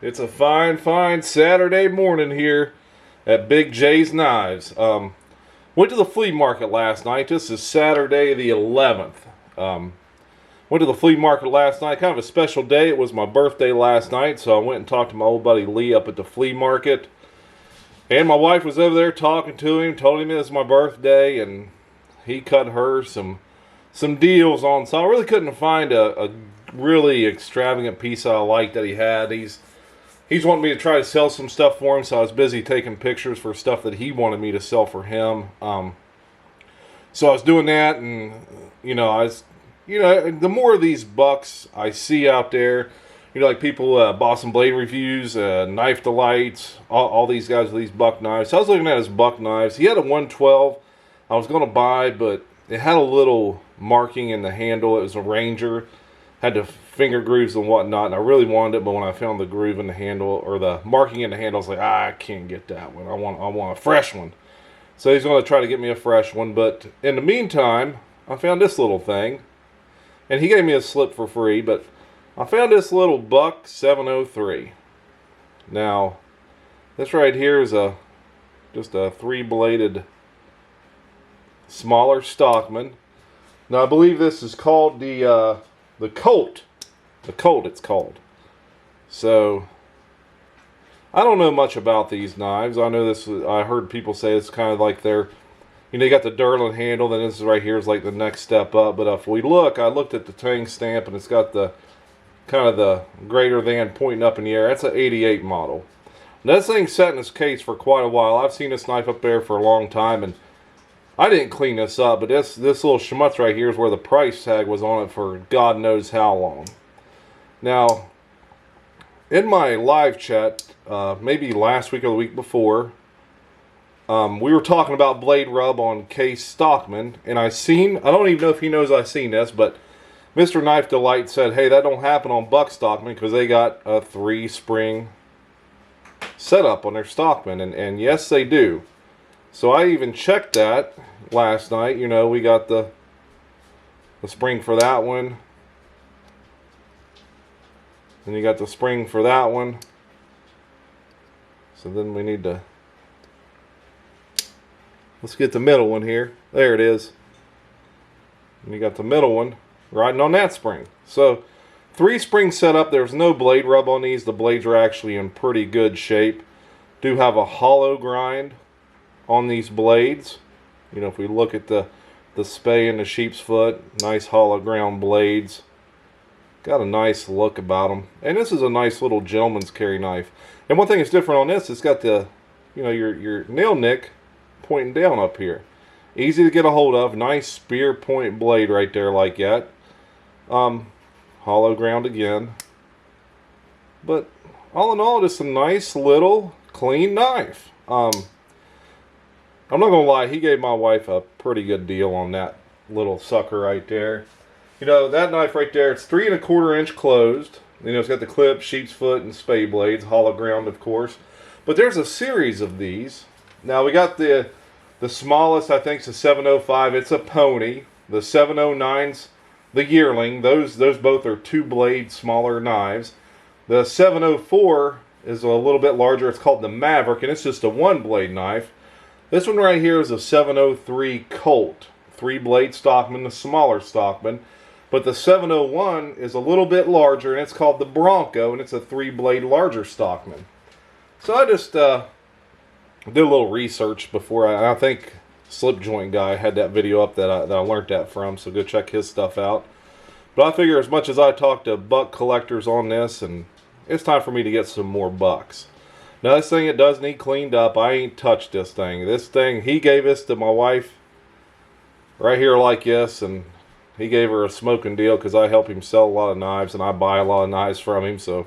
It's a fine, fine Saturday morning here at Big J's Knives. Went to the flea market last night. This is Saturday the 11th. Went to the flea market last night. Kind of a special day. It was my birthday last night, so I went and talked to my old buddy Lee up at the flea market. And my wife was over there talking to him, told him it was my birthday, and he cut her some deals on. So I really couldn't find a really extravagant piece I liked that he had. He's wanting me to try to sell some stuff for him, so I was busy taking pictures for stuff that he wanted me to sell for him. So I was doing that, and the more of these bucks I see out there, like people, Boston Blade Reviews, Knife Delights, all these guys with these buck knives. So I was looking at his buck knives. He had a 112 I was going to buy, but it had a little marking in the handle. It was a Ranger. Had the finger grooves and whatnot, and I really wanted it, but when I found the groove in the handle, or the marking in the handle, I was like, I can't get that one. I want a fresh one. So he's going to try to get me a fresh one, but in the meantime, I found this little thing, and he gave me a slip for free, but I found this little Buck 703. Now, this right here is just a three-bladed, smaller Stockman. Now, I believe this is called the Colt. The Colt, it's called. So, I don't know much about these knives. I know this. I heard people say it's kind of like their, you got the Durlin handle. Then this right here is like the next step up. But if we look, I looked at the Tang stamp, and it's got the kind of the greater than pointing up in the air. That's an 88 model. Now, this thing's sat in its case for quite a while. I've seen this knife up there for a long time, and I didn't clean this up, but this little schmutz right here is where the price tag was on it for God knows how long. Now, in my live chat, maybe last week or the week before, we were talking about blade rub on Case Stockman, and I don't even know if he knows I seen this, but Mr. Knife Delight said, hey, that don't happen on Buck Stockman because they got a 3-spring setup on their Stockman, and yes, they do. So I even checked that last night. We got the spring for that one. And you got the spring for that one. So then we need to, let's get the middle one here. There it is. And you got the middle one riding on that spring. So 3-spring setup. There's no blade rub on these. The blades are actually in pretty good shape. Do have a hollow grind on these blades. If we look at the spay and the sheep's foot, nice hollow ground blades. Got a nice look about them. And this is a nice little gentleman's carry knife. And one thing that's different on this, it's got the, your nail nick pointing down up here. Easy to get a hold of. Nice spear point blade right there like that. Hollow ground again. But all in all, just a nice little clean knife. I'm not going to lie, he gave my wife a pretty good deal on that little sucker right there. That knife right there, it's 3 1/4 inch closed. It's got the clip, sheep's foot, and spay blades, hollow ground, of course. But there's a series of these. Now, we got the smallest, I think, is a 705. It's a pony. The 709's the yearling. Those both are 2-blade, smaller knives. The 704 is a little bit larger. It's called the Maverick, and it's just a 1-blade knife. This one right here is a 703 Colt. 3-blade Stockman, the smaller Stockman. But the 701 is a little bit larger, and it's called the Bronco, and it's a 3-blade larger Stockman. So I just did a little research before. I think Slip Joint Guy had that video up that I learned that from, so go check his stuff out. But I figure as much as I talk to buck collectors on this, and it's time for me to get some more bucks. Now this thing, it does need cleaned up. I ain't touched this thing. This thing, he gave this to my wife right here like this, and he gave her a smoking deal because I help him sell a lot of knives, and I buy a lot of knives from him. So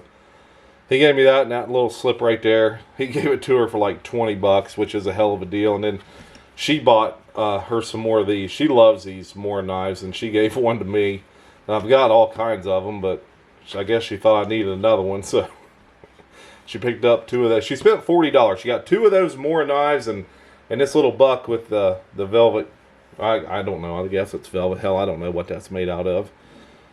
he gave me that and that little slip right there. He gave it to her for like 20 bucks, which is a hell of a deal. And then she bought her some more of these. She loves these more knives, and she gave one to me. And I've got all kinds of them, but I guess she thought I needed another one, so she picked up 2 of those. She spent $40. She got 2 of those more knives and this little buck with the velvet. I don't know. I guess it's velvet. Hell, I don't know what that's made out of.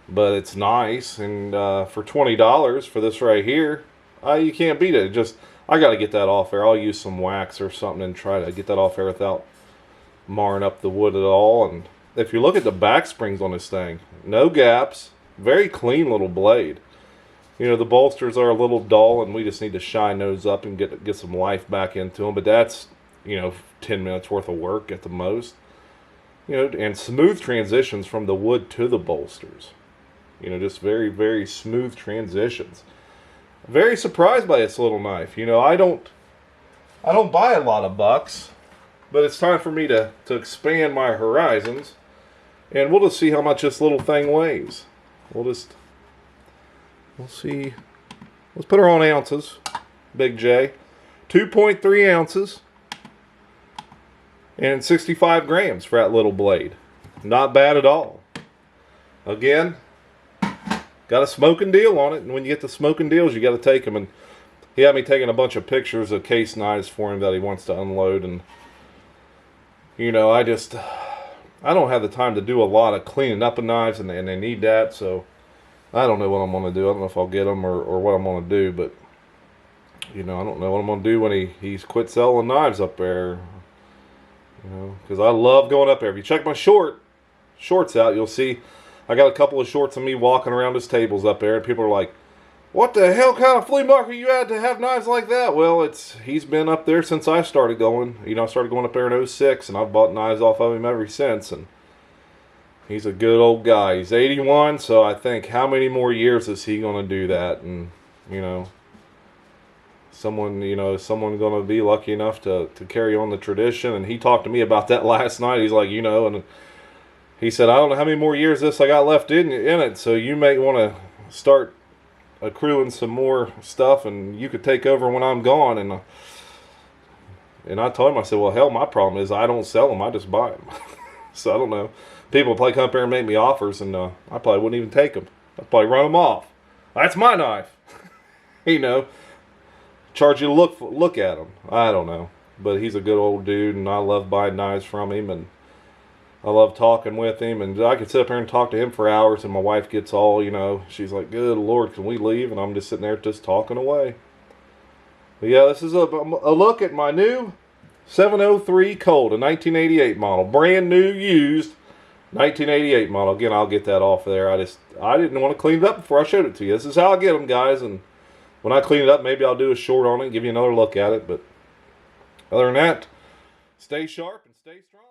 But it's nice. And for $20 for this right here, You can't beat it. Just I got to get that off there. I'll use some wax or something and try to get that off there without marring up the wood at all. And if you look at the back springs on this thing, no gaps, very clean little blade. You know, the bolsters are a little dull, and we just need to shine those up and get some life back into them. But that's, you know, 10 minutes worth of work at the most. You know, and smooth transitions from the wood to the bolsters. You know, just very, very smooth transitions. Very surprised by this little knife. You know, I don't buy a lot of bucks, but it's time for me to expand my horizons, and we'll just see how much this little thing weighs. We'll see. Let's put her on ounces. Big J, 2.3 ounces, and 65 grams for that little blade. Not bad at all. Again, got a smoking deal on it, and when you get the smoking deals, you got to take them. And he had me taking a bunch of pictures of case knives for him that he wants to unload, and you know, I don't have the time to do a lot of cleaning up of knives, and they need that, so I don't know what I'm going to do. I don't know if I'll get them or what I'm going to do, but you know, I don't know what I'm going to do when he's quit selling knives up there. You know, because I love going up there. If you check my shorts out, you'll see I got a couple of shorts of me walking around his tables up there, and people are like, "What the hell kind of flea market you had to have knives like that?" Well, he's been up there since I started going. You know, I started going up there in 06, and I've bought knives off of him ever since. And he's a good old guy. He's 81, so I think how many more years is he going to do that? And you know, someone going to be lucky enough to carry on the tradition. And he talked to me about that last night. He's like, you know, and he said, I don't know how many more years this I got left in it, so you may want to start accruing some more stuff, and you could take over when I'm gone. And I told him, I said, well, hell, my problem is I don't sell them, I just buy them. So I don't know. People probably come up here and make me offers, and I probably wouldn't even take them. I'd probably run them off. That's my knife. You know, charge you to look at them. I don't know. But he's a good old dude, and I love buying knives from him, and I love talking with him, and I could sit up here and talk to him for hours, and my wife gets all, you know, she's like, good Lord, can we leave? And I'm just sitting there just talking away. But yeah, this is a look at my new 703 Colt, a 1988 model. Brand new, used, 1988 model. Again, I'll get that off there. I didn't want to clean it up before I showed it to you. This is how I get them, guys, and when I clean it up, maybe I'll do a short on it, give you another look at it. But other than that, stay sharp and stay strong.